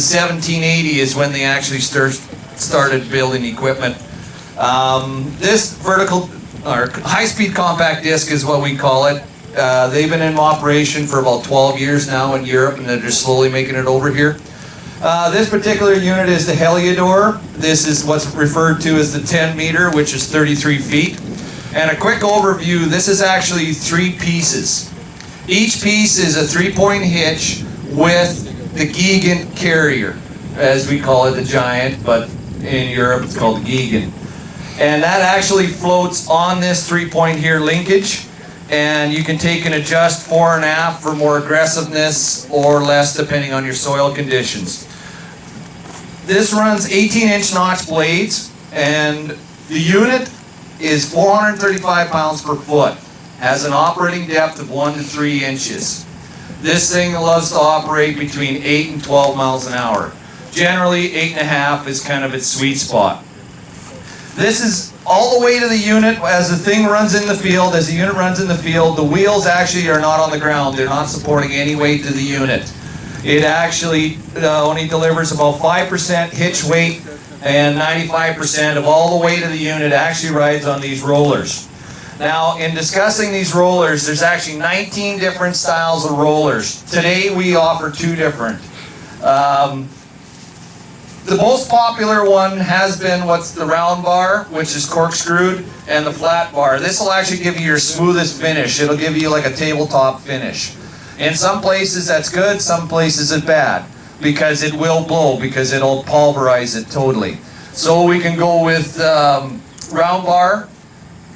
1780 is when they actually started building equipment. This vertical or high-speed compact disc is what we call it. They've been in operation for about 12 years now in Europe, and they're just slowly making it over here. This particular unit is the Helidor. This is what's referred to as the 10 meter, which is 33 feet. And a quick overview, this is actually 3 pieces. Each piece is a 3-point hitch with the Gigant carrier, as we call it, the Giant, but in Europe it's called the Gigant. And that actually floats on this 3-point here linkage, and you can take and adjust fore and aft for more aggressiveness or less depending on your soil conditions. This runs 18-inch notch blades, and the unit is 435 pounds per foot, has an operating depth of 1 to 3 inches. This thing loves to operate between 8 and 12 miles an hour. Generally, 8.5 is kind of its sweet spot. This is all the way to the unit as the thing runs in the field. As the unit runs in the field, the wheels actually are not on the ground. They're not supporting any weight to the unit. It actually only delivers about 5% hitch weight, and 95% of all the weight of the unit actually rides on these rollers. Now, in discussing these rollers, there's actually 19 different styles of rollers. Today, we offer 2 different. The most popular one has been what's the round bar, which is corkscrewed, and the flat bar. This will actually give you your smoothest finish. It'll give you like a tabletop finish. In some places that's good, some places it's bad, because it will blow, because it'll pulverize it totally. So we can go with round bar,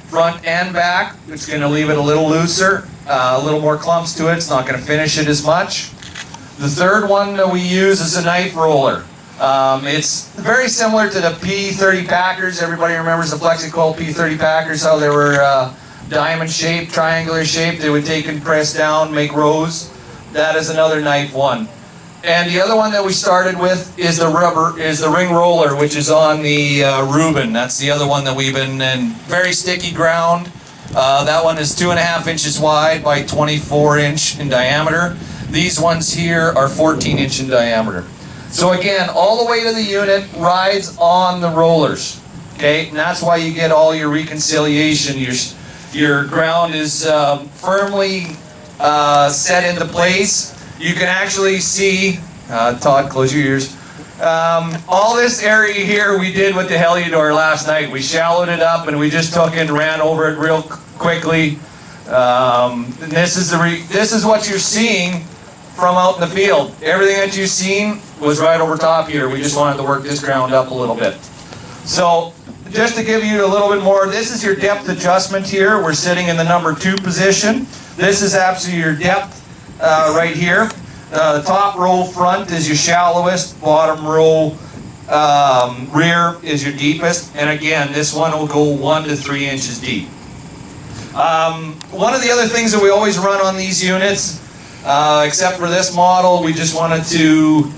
front and back, which is going to leave it a little looser, a little more clumps to it. It's not going to finish it as much. The third one that we use is a knife roller. It's very similar to the P30 Packers. Everybody remembers the FlexiCoil P30 Packers, how they were diamond shaped, triangular shaped. They would take and press down, make rows. That is another knife one. And the other one that we started with is the ring roller, which is on the Reuben. That's the other one that we've been in very sticky ground. That one is 2.5 inches wide by 24 inch in diameter. These ones here are 14 inch in diameter. So again, all the way to the unit rides on the rollers. Okay, and that's why you get all your reconciliation. Your ground is firmly set into place. You can actually see, Todd, close your ears. All this area here we did with the Helidor last night. We shallowed it up and we just took and ran over it real quickly. And this is what you're seeing from out in the field. Everything that you've seen was right over top here. We just wanted to work this ground up a little bit. So just to give you a little bit more, this is your depth adjustment here. We're sitting in the number 2 position. This is actually your depth right here. The top row front is your shallowest, bottom row rear is your deepest, and again, this one will go 1 to 3 inches deep. One of the other things that we always run on these units, except for this model, we just wanted to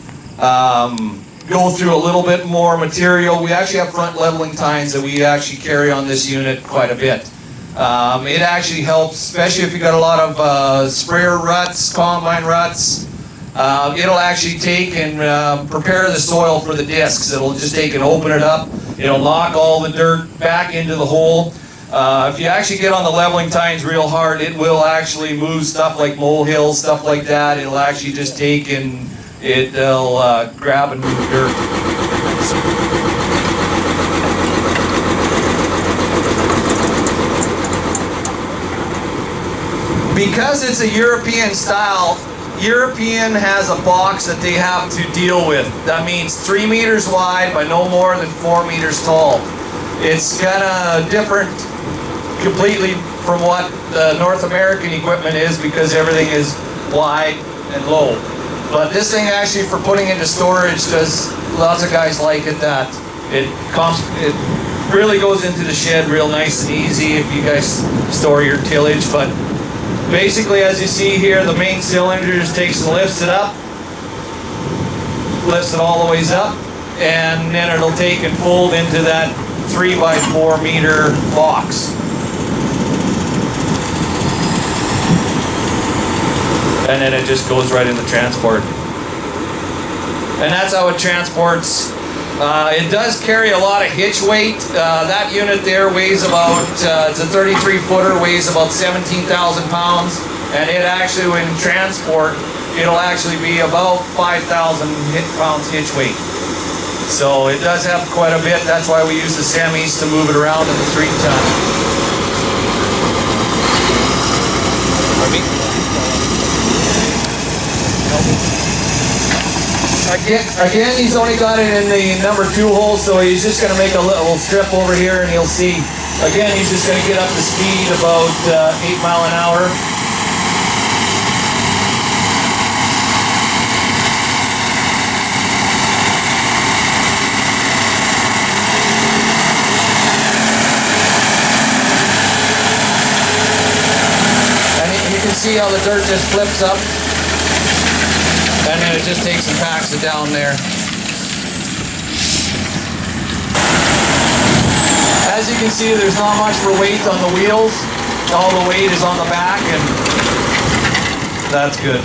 go through a little bit more material. We actually have front leveling tines that we actually carry on this unit quite a bit. It actually helps, especially if you got a lot of sprayer ruts, combine ruts. It'll actually take and prepare the soil for the discs. It'll just take and open it up. It'll knock all the dirt back into the hole. If you actually get on the leveling tines real hard, it will actually move stuff like molehills, stuff like that. It'll actually just take and it'll grab and move dirt. Because it's a European style, European has a box that they have to deal with. That means 3 meters wide by no more than 4 meters tall. It's kind of different completely from what the North American equipment is, because everything is wide and low. But this thing actually for putting into storage, because lots of guys like it, that it really goes into the shed real nice and easy if you guys store your tillage. But basically, as you see here, the main cylinder just takes and lifts it up, lifts it all the ways up, and then it'll take and fold into that 3 by 4 meter box. And then it just goes right in the transport. and that's how it transports. It does carry a lot of hitch weight. That unit there weighs about, it's a 33 footer, weighs about 17,000 pounds, and it actually, when transport, it'll actually be about 5,000 pounds hitch weight. So it does have quite a bit. That's why we use the semis to move it around in the 3-ton. Again, he's only got it in the number 2 hole, so he's just going to make a little strip over here, and you'll see. Again, he's just going to get up to speed about 8 miles an hour. See how the dirt just flips up, and then it just takes and packs it down there. As you can see, there's not much for weight on the wheels. All the weight is on the back, and that's good.